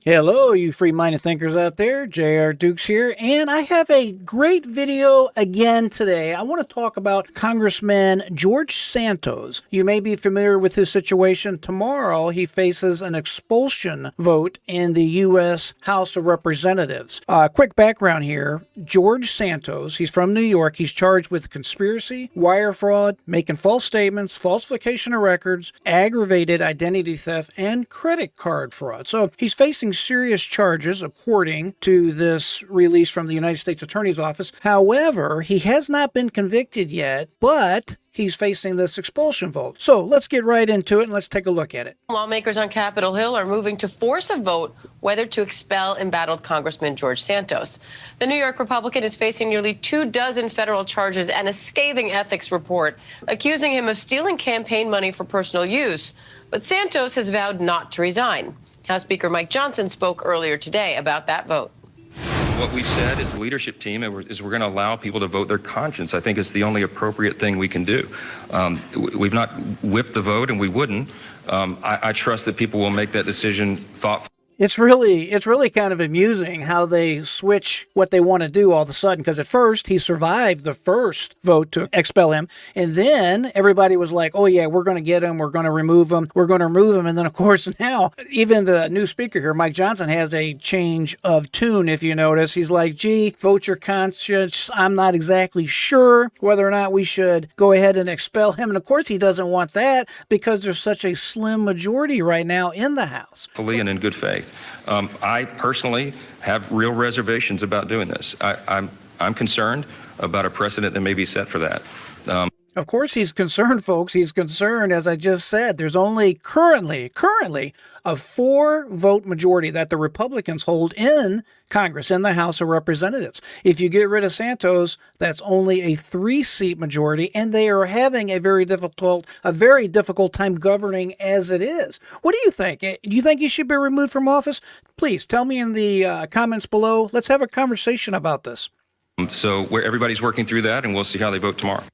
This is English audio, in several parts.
Hello, you free-minded thinkers out there. J.R. Dukes here, and I have a great video again today. I want to talk about Congressman George Santos. You may be familiar with his situation. Tomorrow, he faces an expulsion vote in the U.S. House of Representatives. Quick background here. George Santos, he's from New York. He's charged with conspiracy, wire fraud, making false statements, falsification of records, aggravated identity theft, and credit card fraud. So he's facing serious charges, according to this release from the United States Attorney's Office. However, he has not been convicted yet, but he's facing this expulsion vote. So let's get right into it and let's take a look at it. Lawmakers on Capitol Hill are moving to force a vote whether to expel embattled Congressman George Santos. The New York Republican is facing nearly 24 federal charges and a scathing ethics report accusing him of stealing campaign money for personal use. But Santos has vowed not to resign. House Speaker Mike Johnson spoke earlier today about that vote. What we've said as a leadership team is we're going to allow people to vote their conscience. I think it's the only appropriate thing we can do. We've not whipped the vote, and we wouldn't. I trust that people will make that decision thoughtfully. It's really kind of amusing how they switch what they want to do all of a sudden, because at first he survived the first vote to expel him, and then everybody was like, oh yeah, we're going to get him, we're going to remove him, and then of course now even the new speaker here, Mike Johnson, has a change of tune. If you notice, he's like, gee, vote your conscience, I'm not exactly sure whether or not we should go ahead and expel him. And of course he doesn't want that because there's such a slim majority right now in the House. Fully and in good faith. I personally have real reservations about doing this. I'm concerned about a precedent that may be set for that. Of course he's concerned, folks. He's concerned, as I just said. There's only currently a 4-vote majority that the Republicans hold in Congress, in the House of Representatives. If you get rid of Santos, that's only a 3-seat majority, and they are having a very difficult time governing as it is. What do you think? Do you think he should be removed from office? Please tell me in the comments below. Let's have a conversation about this. So everybody's working through that, and we'll see how they vote tomorrow.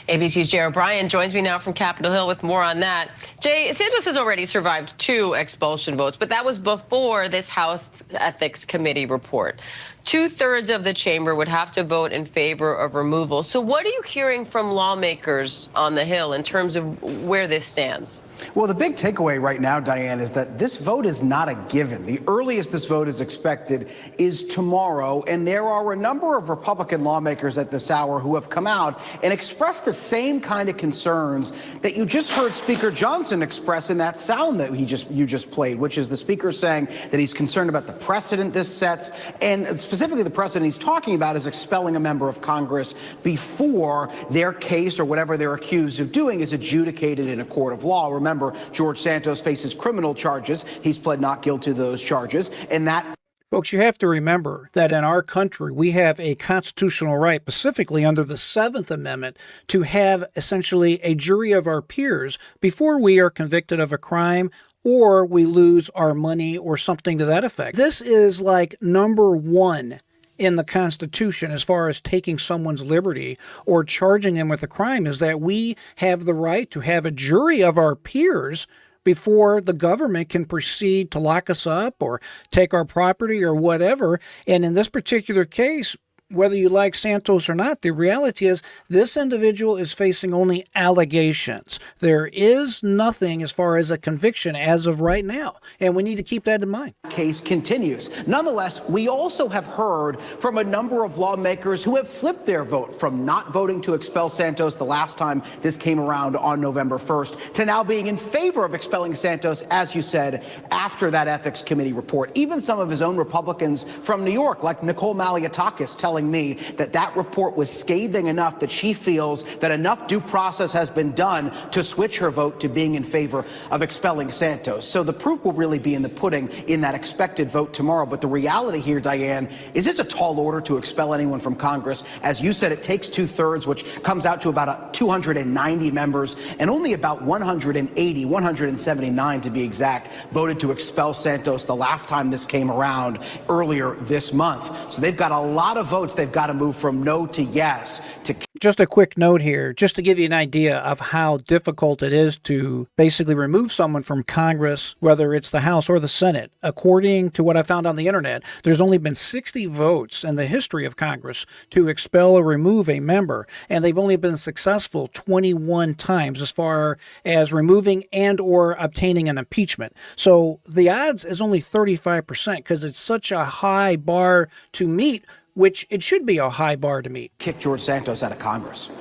ABC's Jay O'Brien joins me now from Capitol Hill with more on that. Jay, Santos has already survived 2 expulsion votes, but that was before this House Ethics Committee report. 2/3 of the chamber would have to vote in favor of removal. So what are you hearing from lawmakers on the Hill in terms of where this stands? Well, the big takeaway right now, Diane, is that this vote is not a given. The earliest this vote is expected is tomorrow, and there are a number of Republican lawmakers at this hour who have come out and expressed the same kind of concerns that you just heard Speaker Johnson express in that sound that you just played, which is the Speaker saying that he's concerned about the precedent this sets, and specifically the precedent he's talking about is expelling a member of Congress before their case or whatever they're accused of doing is adjudicated in a court of law. Remember, George Santos faces criminal charges. He's pled not guilty to those charges, and that... Folks, you have to remember that in our country, we have a constitutional right, specifically under the 7th Amendment, to have essentially a jury of our peers before we are convicted of a crime or we lose our money or something to that effect. This is like number 1 in the Constitution as far as taking someone's liberty or charging them with a crime, is that we have the right to have a jury of our peers before the government can proceed to lock us up or take our property or whatever. And in this particular case, whether you like Santos or not, the reality is this individual is facing only allegations. There is nothing as far as a conviction as of right now, and we need to keep that in mind. Case continues. Nonetheless, we also have heard from a number of lawmakers who have flipped their vote from not voting to expel Santos the last time this came around on November 1st to now being in favor of expelling Santos, as you said, after that Ethics Committee report. Even some of his own Republicans from New York, like Nicole Maliotakis, telling me that that report was scathing enough that she feels that enough due process has been done to switch her vote to being in favor of expelling Santos. So the proof will really be in the pudding in that expected vote tomorrow. But the reality here, Diane, is it's a tall order to expel anyone from Congress. As you said, it takes 2/3, which comes out to about 290 members, and only about 179 to be exact, voted to expel Santos the last time this came around earlier this month. So they've got a lot of votes they've got to move from no to yes to Just a quick note here, just to give you an idea of how difficult it is to basically remove someone from Congress, whether it's the House or the Senate. According to what I found on the internet, there's only been 60 votes in the history of Congress to expel or remove a member, and they've only been successful 21 times as far as removing and or obtaining an impeachment. So the odds is only 35% because it's such a high bar to meet, which it should be a high bar to meet. Kick George Santos out of Congress.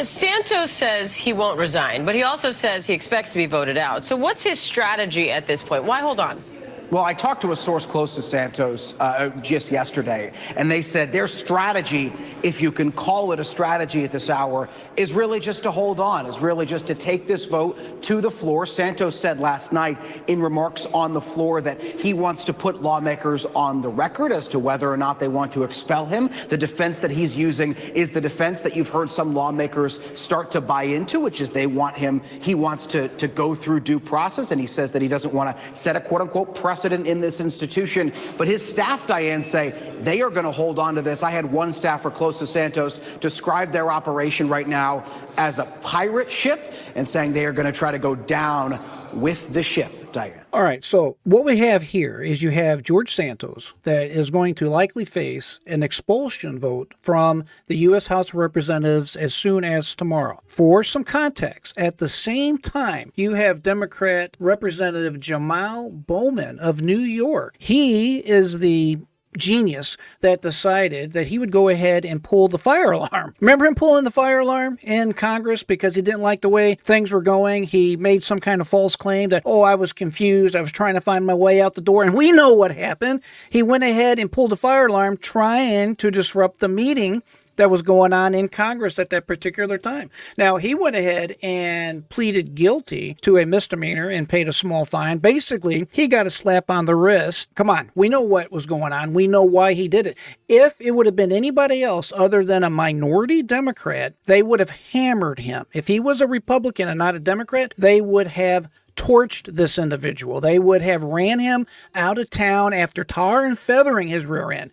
Santos says he won't resign, but he also says he expects to be voted out. So what's his strategy at this point? Why hold on? Well, I talked to a source close to Santos just yesterday, and they said their strategy, if you can call it a strategy at this hour, is really just to hold on, is really just to take this vote to the floor. Santos said last night in remarks on the floor that he wants to put lawmakers on the record as to whether or not they want to expel him. The defense that he's using is the defense that you've heard some lawmakers start to buy into, which is he wants to go through due process, and he says that he doesn't want to set a quote-unquote precedent in this institution. But his staff, Diane, say they are going to hold on to this. I had one staffer close to Santos describe their operation right now as a pirate ship and saying they are going to try to go down with the ship. Diane. All right, so what we have here is you have George Santos that is going to likely face an expulsion vote from the U.S. House of Representatives as soon as tomorrow. For some context, at the same time, you have Democrat Representative Jamal Bowman of New York. He is the genius that decided that he would go ahead and pull the fire alarm. Remember him pulling the fire alarm in Congress because he didn't like the way things were going? He made some kind of false claim that, I was confused. I was trying to find my way out the door. And we know what happened. He went ahead and pulled the fire alarm trying to disrupt the meeting that was going on in Congress at that particular time. Now, he went ahead and pleaded guilty to a misdemeanor and paid a small fine. Basically, he got a slap on the wrist. Come on, we know what was going on. We know why he did it. If it would have been anybody else other than a minority Democrat, they would have hammered him. If he was a Republican and not a Democrat, they would have torched this individual. They would have ran him out of town after tar and feathering his rear end.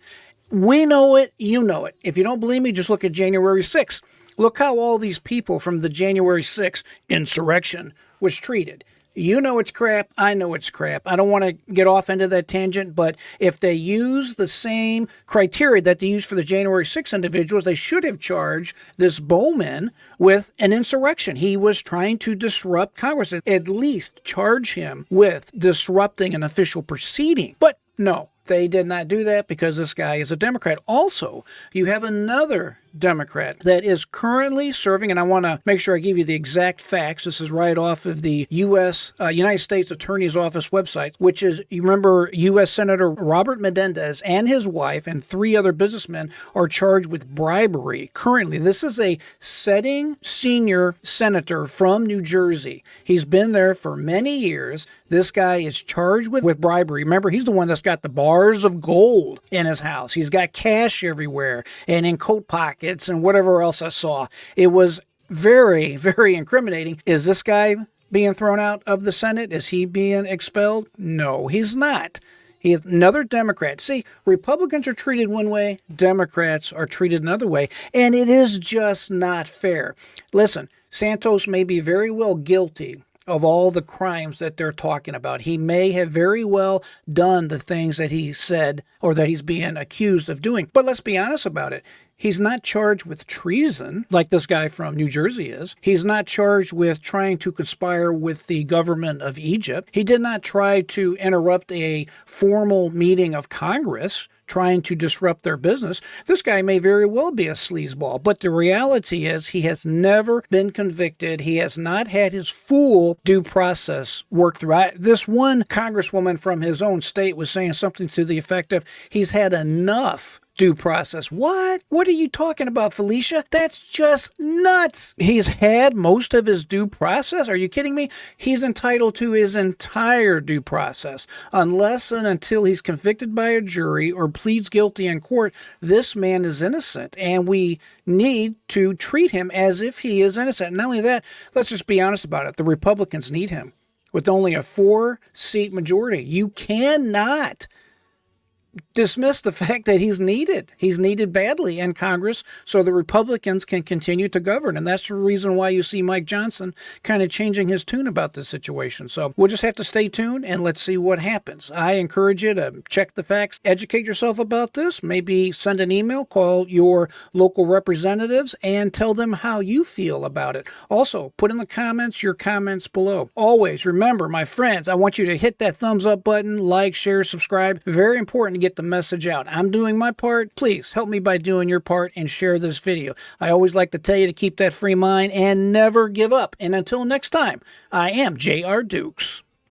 We know it, you know it. If you don't believe me, just look at January 6th. Look how all these people from the January 6th insurrection was treated. You know it's crap. I know it's crap. I don't want to get off into that tangent, but if they use the same criteria that they used for the January 6th individuals, they should have charged this Bowman with an insurrection. He was trying to disrupt Congress. At least charge him with disrupting an official proceeding. But no. They did not do that because this guy is a Democrat. Also, you have another Democrat that is currently serving, and I want to make sure I give you the exact facts. This is right off of the United States Attorney's Office website, which is, you remember, U.S. Senator Robert Menendez and his wife and 3 other businessmen are charged with bribery. Currently, this is a sitting senior senator from New Jersey. He's been there for many years. This guy is charged with bribery. Remember, he's the one that's got the bars of gold in his house. He's got cash everywhere and in coat pockets and whatever else I saw. It was very, very incriminating. Is this guy being thrown out of the Senate? Is he being expelled? No, he's not. He is another Democrat. See, Republicans are treated one way, Democrats are treated another way, and it is just not fair. Listen, Santos may be very well guilty of all the crimes that they're talking about. He may have very well done the things that he said or that he's being accused of doing. But let's be honest about it. He's not charged with treason like this guy from New Jersey is. He's not charged with trying to conspire with the government of Egypt. He did not try to interrupt a formal meeting of Congress trying to disrupt their business. This guy may very well be a sleazeball, but the reality is he has never been convicted. He has not had his full due process worked through. This one congresswoman from his own state was saying something to the effect of he's had enough due process. What? What are you talking about, Felicia? That's just nuts. He's had most of his due process. Are you kidding me? He's entitled to his entire due process. Unless and until he's convicted by a jury or pleads guilty in court, this man is innocent, and we need to treat him as if he is innocent. Not only that, let's just be honest about it. The Republicans need him. With only a 4-seat majority, you cannot dismiss the fact that he's needed. He's needed badly in Congress so the Republicans can continue to govern. And that's the reason why you see Mike Johnson kind of changing his tune about this situation. So we'll just have to stay tuned and let's see what happens. I encourage you to check the facts, educate yourself about this, maybe send an email, call your local representatives, and tell them how you feel about it. Also, put in the comments your comments below. Always remember, my friends, I want you to hit that thumbs up button, like, share, subscribe. Very important to get the message out. I'm doing my part. Please help me by doing your part and share this video. I always like to tell you to keep that free mind and never give up. And until next time, I am J.R. Dukes.